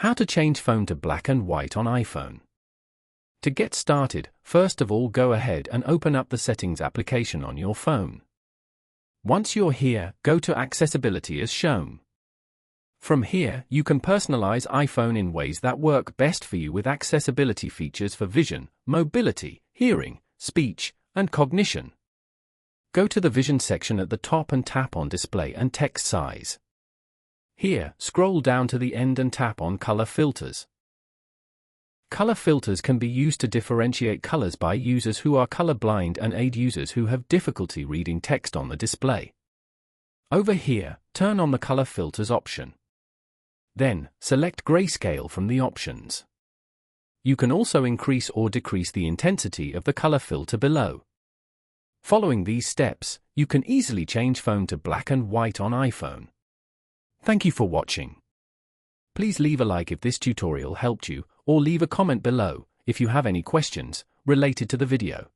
How to change phone to black and white on iPhone. To get started, first of all go ahead and open up the Settings application on your phone. Once you're here, go to Accessibility as shown. From here, you can personalize iPhone in ways that work best for you with accessibility features for vision, mobility, hearing, speech, and cognition. Go to the Vision section at the top and tap on Display and Text Size. Here, scroll down to the end and tap on Color Filters. Color filters can be used to differentiate colors by users who are colorblind and aid users who have difficulty reading text on the display. Over here, turn on the Color Filters option. Then, select Grayscale from the options. You can also increase or decrease the intensity of the color filter below. Following these steps, you can easily change phone to black and white on iPhone. Thank you for watching. Please leave a like if this tutorial helped you, or leave a comment below if you have any questions related to the video.